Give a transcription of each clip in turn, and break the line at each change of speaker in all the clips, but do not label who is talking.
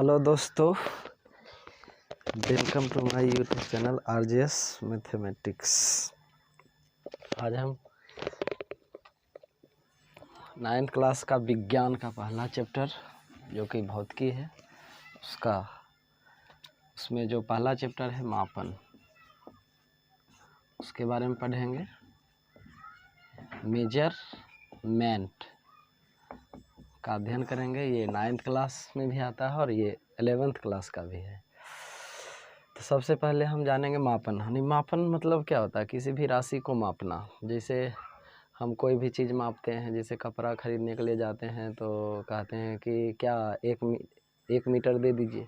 Hello दोस्तों, welcome to my YouTube channel RJS mathematics. आज हम 9th क्लास का विज्ञान का पहला चैप्टर जो कि भौतिकी है उसमें जो पहला चैप्टर है मापन, उसके बारे में पढ़ेंगे। मेजरमेंट का अध्ययन करेंगे। ये 9th क्लास में भी आता है और ये 11th क्लास का भी है। तो सबसे पहले हम जानेंगे मापन। मापन मतलब क्या होता है? किसी भी राशि को मापना। जैसे हम कोई भी चीज़ मापते हैं, जैसे कपड़ा खरीदने के लिए जाते हैं तो कहते हैं कि क्या एक मीटर दे दीजिए,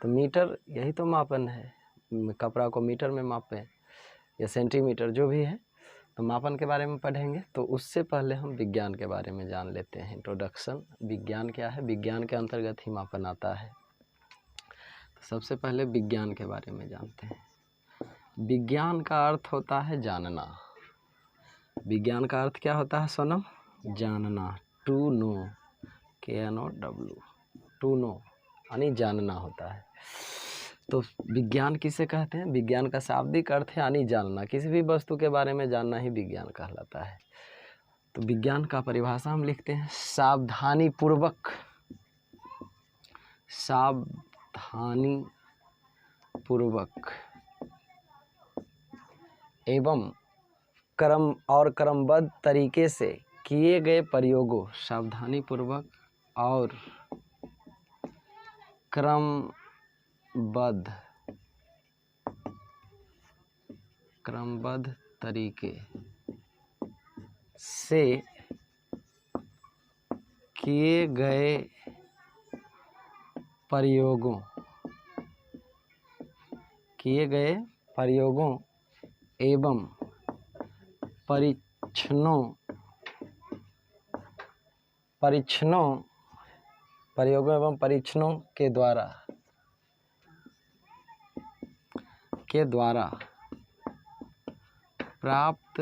तो मीटर यही तो मापन है। कपड़ा को मीटर में मापें या सेंटीमीटर, जो भी है। तो मापन के बारे में पढ़ेंगे। तो उससे पहले हम विज्ञान के बारे में जान लेते हैं। इंट्रोडक्शन, विज्ञान क्या है? विज्ञान के अंतर्गत ही मापन आता है। तो सबसे पहले विज्ञान के बारे में जानते हैं। विज्ञान का अर्थ होता है जानना। विज्ञान का अर्थ क्या होता है सोनम? जानना। To know, KNOW, to know यानी जानना होता है। तो विज्ञान किसे कहते हैं? विज्ञान का शाब्दिक अर्थ है यानी जानना। किसी भी वस्तु के बारे में जानना ही विज्ञान कहलाता है। तो विज्ञान का परिभाषा हम लिखते हैं सावधानी पूर्वक एवं क्रमबद्ध तरीके से किए गए प्रयोगों। सावधानी पूर्वक और क्रमबद्ध तरीके से किए गए प्रयोगों एवं परीक्षणों के द्वारा प्राप्त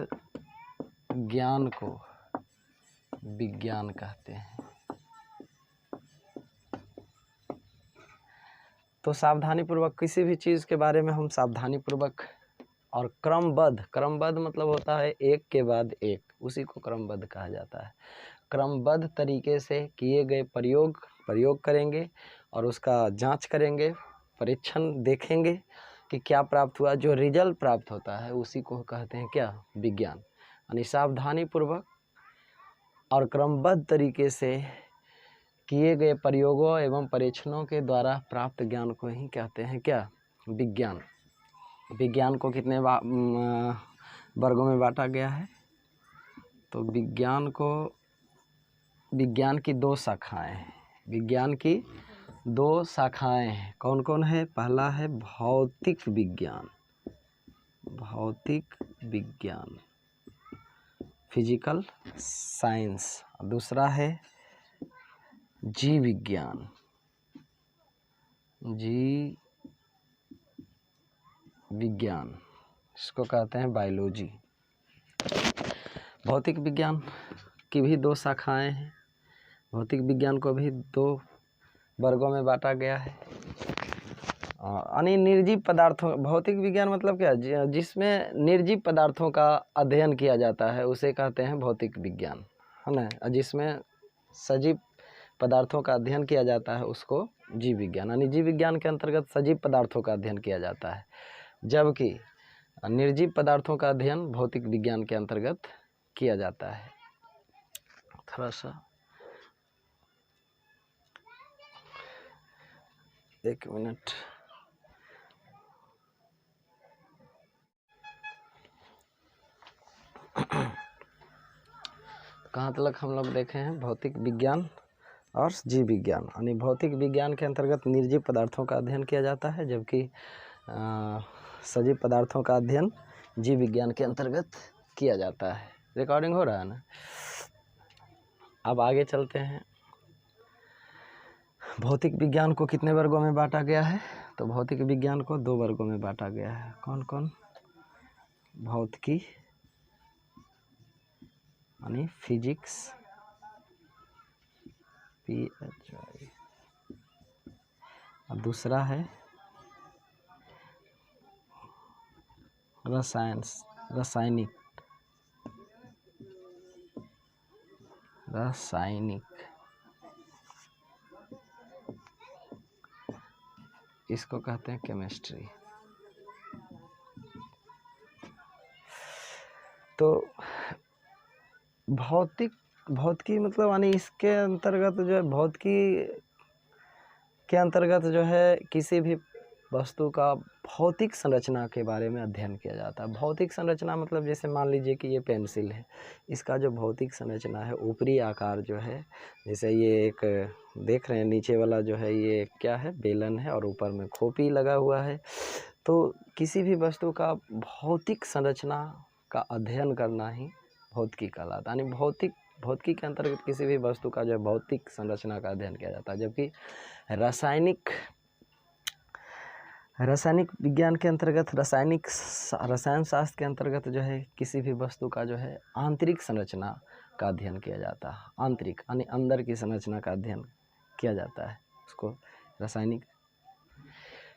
ज्ञान को विज्ञान कहते हैं। तो सावधानी पूर्वक किसी भी चीज़ के बारे में हम सावधानी पूर्वक और क्रमबद्ध मतलब होता है एक के बाद एक, उसी को क्रमबद्ध कहा जाता है। क्रमबद्ध तरीके से किए गए प्रयोग करेंगे और उसका जांच करेंगे, परीक्षण देखेंगे कि क्या प्राप्त हुआ। जो रिजल्ट प्राप्त होता है उसी को कहते हैं क्या? विज्ञान। यानी सावधानी पूर्वक और क्रमबद्ध तरीके से किए गए प्रयोगों एवं परीक्षणों के द्वारा प्राप्त ज्ञान को ही कहते हैं क्या? विज्ञान। विज्ञान को कितने वर्गों में बांटा गया है? तो विज्ञान की दो शाखाएं हैं। विज्ञान की दो शाखाएं हैं। कौन कौन है? पहला है भौतिक विज्ञान, फिजिकल साइंस। दूसरा है जीव विज्ञान, इसको कहते हैं बायोलॉजी। भौतिक विज्ञान की भी दो शाखाएं हैं। भौतिक विज्ञान को भी दो वर्गों में बांटा गया है। यानी निर्जीव पदार्थों, भौतिक विज्ञान मतलब क्या? जिसमें निर्जीव पदार्थों का अध्ययन किया जाता है उसे कहते हैं भौतिक विज्ञान, है ना। जिसमें सजीव पदार्थों का अध्ययन किया जाता है उसको जीव विज्ञान। यानी जीव विज्ञान के अंतर्गत सजीव पदार्थों का अध्ययन किया जाता है, जबकि निर्जीव पदार्थों का अध्ययन भौतिक विज्ञान के अंतर्गत किया जाता है। थोड़ा सा एक मिनट। कहाँ तक हम लोग देखे हैं? भौतिक विज्ञान और जीव विज्ञान। यानी भौतिक विज्ञान के अंतर्गत निर्जीव पदार्थों का अध्ययन किया जाता है, जबकि सजीव पदार्थों का अध्ययन जीव विज्ञान के अंतर्गत किया जाता है। रिकॉर्डिंग हो रहा है ना? अब आगे चलते हैं। भौतिक विज्ञान को कितने वर्गों में बांटा गया है? तो भौतिक विज्ञान को दो वर्गों में बांटा गया है। कौन कौन? भौतिकी यानी फिजिक्स, PHI, और दूसरा है रासायनिक। इसको कहते हैं केमिस्ट्री। तो भौतिकी मतलब यानी इसके अंतर्गत जो है, भौतिकी के अंतर्गत जो है किसी भी वस्तु का भौतिक संरचना के बारे में अध्ययन किया जाता है। भौतिक संरचना मतलब जैसे मान लीजिए कि ये पेंसिल है, इसका जो भौतिक संरचना है, ऊपरी आकार जो है, जैसे ये एक देख रहे हैं नीचे वाला जो है ये क्या है, बेलन है, और ऊपर में खोपी लगा हुआ है। तो किसी भी वस्तु का भौतिक संरचना का अध्ययन करना ही भौतिकी कहलाता है। यानी भौतिकी के अंतर्गत किसी भी वस्तु का जो भौतिक संरचना का अध्ययन किया जाता है। जबकि रासायनिक विज्ञान के अंतर्गत, रसायन शास्त्र के अंतर्गत जो है किसी भी वस्तु का जो है आंतरिक संरचना का अध्ययन किया जाता है। आंतरिक यानी अंदर की संरचना का अध्ययन किया जाता है, उसको रासायनिक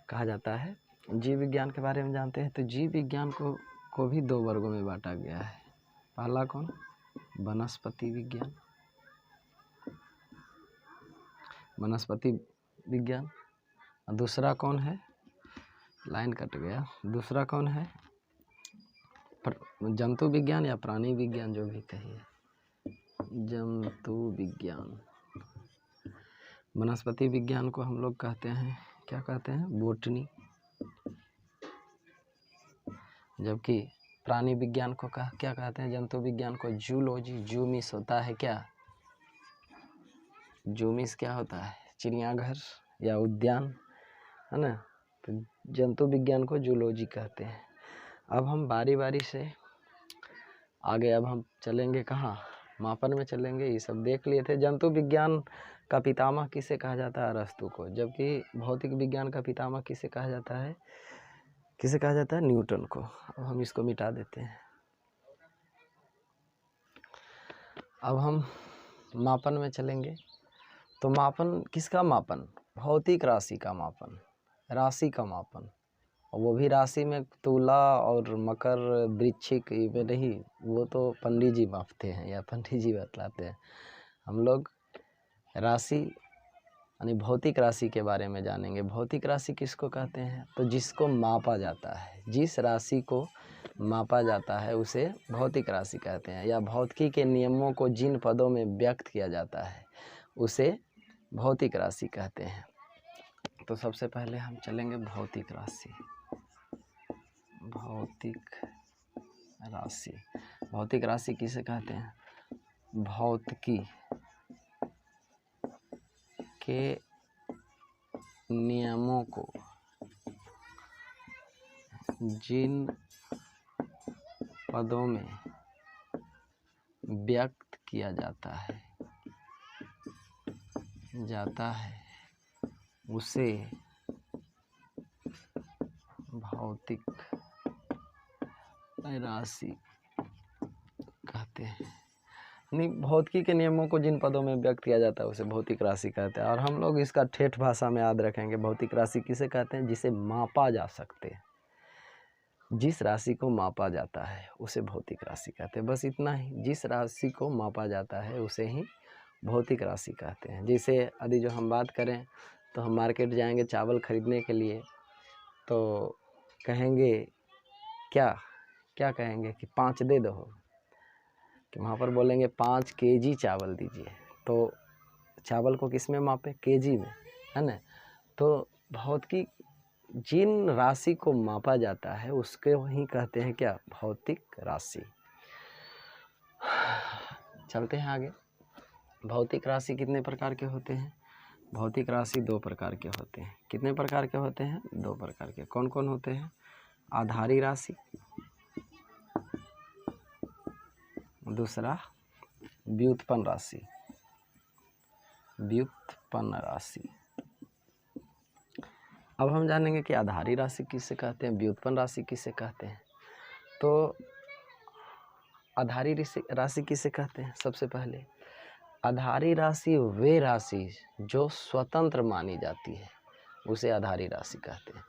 कहा जाता है। जीव विज्ञान के बारे में जानते हैं, तो जीव विज्ञान को भी दो वर्गों में बांटा गया है। पहला कौन, वनस्पति विज्ञान, और दूसरा कौन है, लाइन कट गया, दूसरा कौन है, जंतु विज्ञान या प्राणी विज्ञान, जो भी कहिए, जंतु विज्ञान। वनस्पति विज्ञान को हम लोग कहते हैं, क्या कहते हैं, बोटनी। जबकि प्राणी विज्ञान को क्या कहते हैं, जंतु विज्ञान को जूलॉजी। जूमिस होता है क्या, जूमिस क्या होता है, चिड़ियाघर या उद्यान, है ना। तो जंतु विज्ञान को जूलॉजी कहते हैं। अब हम बारी बारी से आगे, अब हम चलेंगे कहाँ, मापन में चलेंगे। ये सब देख लिए थे। जंतु विज्ञान का पितामह किसे कहा जाता है, अरस्तु को। जबकि भौतिक विज्ञान का पितामह किसे कहा जाता है, न्यूटन को। अब हम इसको मिटा देते हैं। अब हम मापन में चलेंगे। तो मापन किसका मापन, भौतिक राशि का मापन, राशि का मापन। और वो भी राशि में तुला और मकर वृश्चिक में नहीं, वो तो पंडित जी मापते हैं या पंडित जी बतलाते हैं। हम लोग राशि यानी भौतिक राशि के बारे में जानेंगे। भौतिक राशि किसको कहते हैं, तो जिसको मापा जाता है, जिस राशि को मापा जाता है उसे भौतिक राशि कहते हैं। या भौतिकी के नियमों को जिन पदों में व्यक्त किया जाता है उसे भौतिक राशि कहते हैं। तो सबसे पहले हम चलेंगे भौतिक राशि। भौतिक राशि किसे कहते हैं, भौतिकी के नियमों को जिन पदों में व्यक्त किया जाता है उसे भौतिक राशि कहते हैं। नहीं, भौतिकी के नियमों को जिन पदों में व्यक्त किया जाता है उसे भौतिक राशि कहते हैं। और हम लोग इसका ठेठ भाषा में याद रखेंगे। भौतिक राशि किसे कहते हैं, जिसे मापा जा सकते हैं। जिस राशि को मापा जाता है उसे भौतिक राशि कहते हैं। बस इतना ही, जिस राशि को मापा जाता है उसे ही भौतिक राशि कहते हैं। जैसे यदि जो हम बात करें तो हम मार्केट जाएंगे चावल खरीदने के लिए, तो कहेंगे क्या कहेंगे कि 5 दे दो, कि वहाँ पर बोलेंगे 5 केजी चावल दीजिए। तो चावल को किस में मापे, केजी में, है ना। तो भौतिकी जिन राशि को मापा जाता है उसके वही कहते हैं क्या, भौतिक राशि। चलते हैं आगे। भौतिक राशि कितने प्रकार के होते हैं, भौतिक राशि 2 प्रकार के होते हैं। कितने प्रकार के होते हैं, 2 प्रकार के। कौन कौन होते हैं, आधारी राशि, दूसरा व्युत्पन्न राशि। अब हम जानेंगे कि आधारी राशि किसे कहते हैं, व्युत्पन्न राशि किसे कहते हैं। तो आधारी राशि किसे कहते हैं, सबसे पहले आधारी राशि वे राशि जो स्वतंत्र मानी जाती है, उसे आधारी राशि कहते हैं।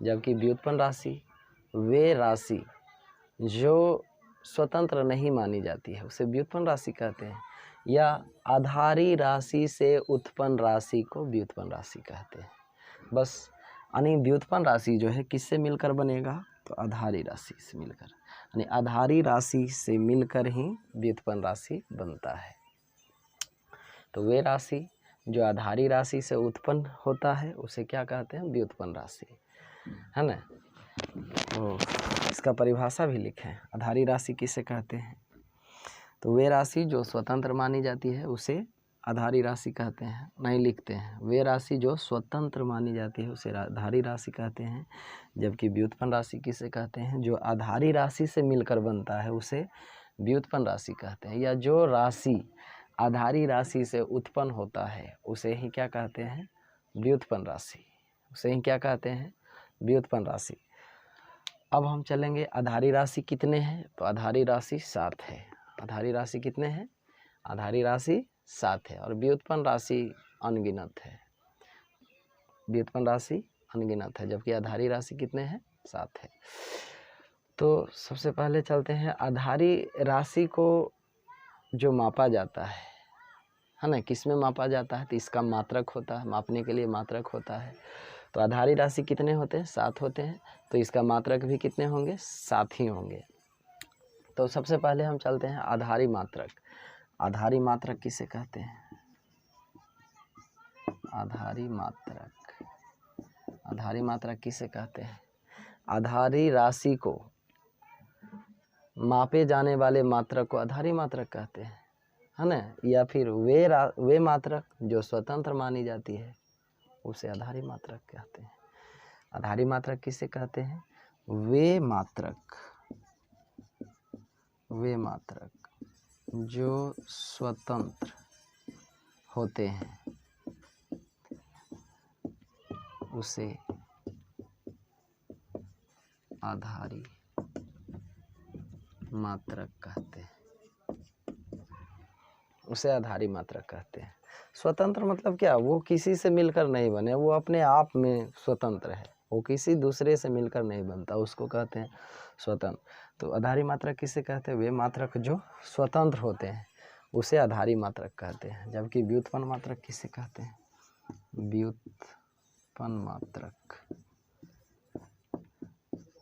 जबकि व्युत्पन्न राशि वे राशि जो स्वतंत्र नहीं मानी जाती है उसे व्युत्पन्न राशि कहते हैं, या आधारी राशि से उत्पन्न राशि को व्युत्पन्न राशि कहते हैं। बस यानी व्युत्पन्न राशि जो है किससे मिलकर बनेगा, तो आधारी राशि से मिलकर, यानी आधारी राशि से मिलकर ही व्युत्पन्न राशि बनता है। तो वे राशि जो आधारी राशि से उत्पन्न होता है उसे क्या कहते हैं, व्युत्पन्न राशि, है ना। तो इसका परिभाषा भी लिखें, आधारी राशि किसे कहते हैं, तो वे राशि जो स्वतंत्र मानी जाती है उसे आधारी राशि कहते हैं। नहीं लिखते हैं, वे राशि जो स्वतंत्र मानी जाती है उसे आधारी राशि कहते हैं। जबकि व्युत्पन्न राशि किसे कहते हैं, जो आधारी राशि से मिलकर बनता है उसे व्युत्पन्न राशि कहते हैं, या जो राशि आधारी राशि से उत्पन्न होता है उसे ही क्या कहते हैं, व्युत्पन्न राशि, उसे ही क्या कहते हैं, व्युत्पन्न राशि। अब हम चलेंगे आधारी राशि कितने हैं, तो आधारी राशि 7 है। आधारी राशि कितने हैं, आधारी राशि 7 है, और व्युत्पन्न राशि अनगिनत है। व्युत्पन्न राशि अनगिनत है, जबकि आधारी राशि कितने हैं, 7 है। तो सबसे पहले चलते हैं, आधारी राशि को जो मापा जाता है ना, किस में मापा जाता है, तो इसका मात्रक होता है, मापने के लिए मात्रक होता है। तो आधारी राशि कितने होते हैं, 7 होते हैं, तो इसका मात्रक भी कितने होंगे, 7 ही होंगे। तो सबसे पहले हम चलते हैं आधारी मात्रक। आधारी मात्रक किसे कहते हैं, आधारी मात्रक, आधारी मात्रक किसे कहते हैं, आधारी राशि को मापे जाने वाले मात्रक को आधारी मात्रक कहते हैं, है ना। या फिर वे मात्रक जो स्वतंत्र मानी जाती है उसे आधारी मात्रक कहते हैं। आधारी मात्रक किसे कहते हैं, वे मात्रक जो स्वतंत्र होते हैं उसे आधारी मात्रक कहते हैं, उसे आधारी मात्रक कहते हैं। स्वतंत्र मतलब क्या, वो किसी से मिलकर नहीं बने, वो अपने आप में स्वतंत्र है, वो किसी दूसरे से मिलकर नहीं बनता, उसको कहते हैं स्वतंत्र। तो आधारी मात्रक किसे कहते हैं, वे मात्रक जो स्वतंत्र होते हैं उसे आधारी मात्रक कहते हैं। जबकि व्युत्पन्न मात्रक किसे कहते हैं, व्युत्पन्न मात्रक,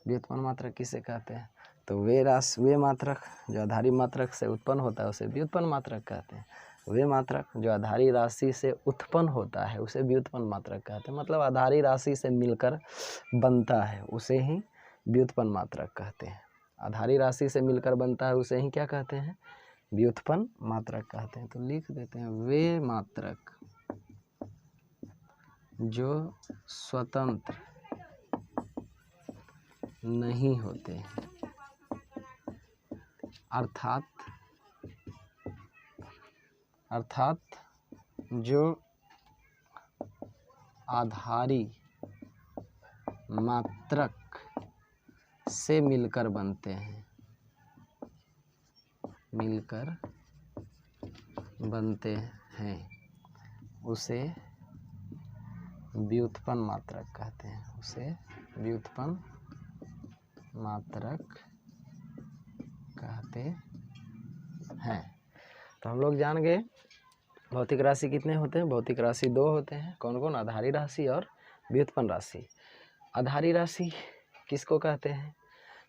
व्युत्पन्न मात्रक किसे कहते हैं, तो वे मात्रक जो आधारी मात्रक से उत्पन्न होता है उसे व्युत्पन्न मात्रक कहते हैं। वे मात्रक जो आधारी राशि से उत्पन्न होता है उसे व्युत्पन्न मात्रक कहते हैं, मतलब आधारी राशि से मिलकर बनता है उसे ही व्युत्पन्न मात्रक कहते हैं। आधारी राशि से मिलकर बनता है उसे ही क्या कहते हैं, व्युत्पन्न मात्रक कहते हैं। तो लिख देते हैं, वे मात्रक जो स्वतंत्र नहीं होते हैं, अर्थात जो आधारी मात्रक से मिलकर बनते हैं, उसे व्युत्पन्न मात्रक कहते हैं, उसे व्युत्पन्न मात्रक कहते हैं। तो हम लोग जान गए भौतिक राशि कितने होते हैं, भौतिक राशि 2 होते हैं। कौन कौन, आधारी राशि और व्युत्पन्न राशि। आधारी राशि किसको कहते हैं,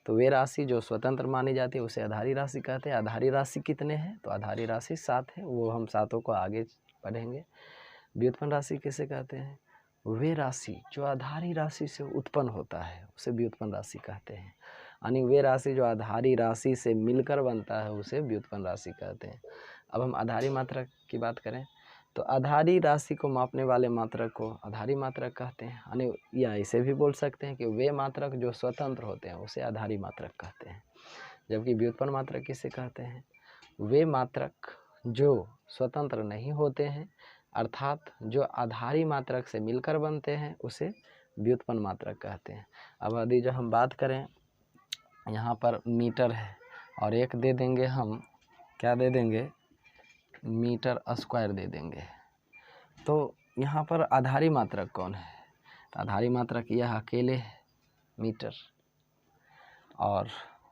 तो वे राशि जो स्वतंत्र मानी जाती है उसे आधारी राशि कहते हैं। आधारी राशि कितने हैं, तो आधारी राशि 7 है, वो हम 7 को आगे पढ़ेंगे। व्युत्पन्न राशि किसे कहते हैं, वे राशि जो आधारी राशि से उत्पन्न होता है उसे व्युत्पन्न राशि कहते हैं, यानी वे राशि जो आधारी राशि से मिलकर बनता है उसे व्युत्पन्न राशि कहते हैं। अब हम आधारी मात्रक की बात करें तो आधारी राशि को मापने वाले मात्रक को आधारी मात्रक कहते हैं, यानी या इसे भी बोल सकते हैं कि वे मात्रक जो स्वतंत्र होते हैं उसे आधारी मात्रक कहते हैं। जबकि व्युत्पन्न मात्रक किसे कहते हैं, वे मात्रक जो स्वतंत्र नहीं होते हैं, अर्थात जो आधारी मात्रक से मिलकर बनते हैं उसे व्युत्पन्न मात्रक कहते हैं। अब यदि जो हम बात करें, यहाँ पर मीटर है और एक दे देंगे, हम क्या दे देंगे, मीटर स्क्वायर दे देंगे, तो यहाँ पर आधारी मात्रक कौन है, तो आधारी मात्रक यह अकेले है मीटर, और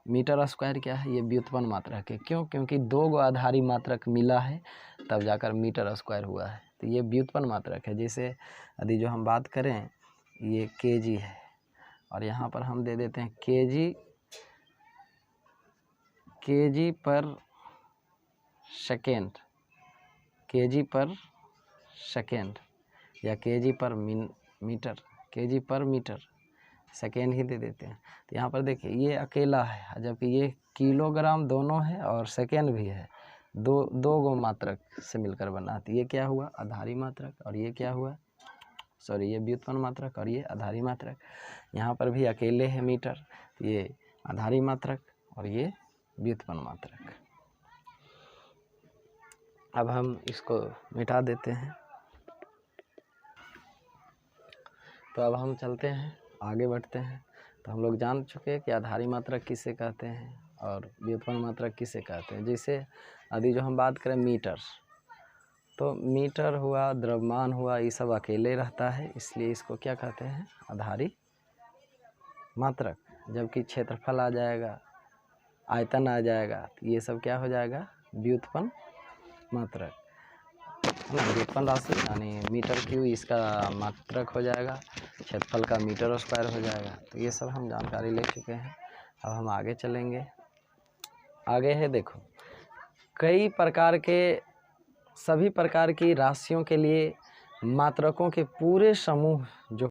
मीटर स्क्वायर क्या है, ये व्युत्पन्न मात्रक है। क्यों? क्योंकि दो गो आधारी मात्रक मिला है तब जाकर मीटर स्क्वायर हुआ है, तो ये व्युत्पन्न मात्रक है। जैसे यदि जो हम बात करें ये केजी है और यहाँ पर हम दे देते हैं केजी पर सेकेंड, केजी पर सेकेंड या केजी पर मीटर, केजी पर मीटर, सेकेंड ही दे देते हैं। तो यहाँ पर देखिए ये अकेला है, जबकि ये किलोग्राम दोनों है और सेकेंड भी है, दो गो मात्रक से मिलकर बना। तो ये क्या हुआ, आधारी मात्रक, और ये क्या हुआ, सॉरी ये व्युत्पन्न मात्रक और ये आधारी मात्रक। यहाँ पर भी अकेले है मीटर, तो ये आधारी मात्रक और ये व्युत्पन्न मात्रक। अब हम इसको मिटा देते हैं। तो अब हम चलते हैं, आगे बढ़ते हैं। तो हम लोग जान चुके हैं कि आधारी मात्रक किसे कहते हैं और व्युत्पन्न मात्रक किसे कहते हैं। जैसे यदि जो हम बात करें मीटर, तो मीटर हुआ, द्रव्यमान हुआ, ये सब अकेले रहता है, इसलिए इसको क्या कहते हैं, आधारी मात्रक। जबकि क्षेत्रफल आ जाएगा, आयतन आ जाएगा, तो ये सब क्या हो जाएगा, व्युत्पन्न मात्रक है ना। व्युत्पन्न राशि यानी मीटर क्यूब इसका मात्रक हो जाएगा, क्षेत्रफल का मीटर स्क्वायर हो जाएगा। तो ये सब हम जानकारी ले चुके हैं। अब हम आगे चलेंगे। आगे है देखो, कई प्रकार के, सभी प्रकार की राशियों के लिए मात्रकों के पूरे समूह जो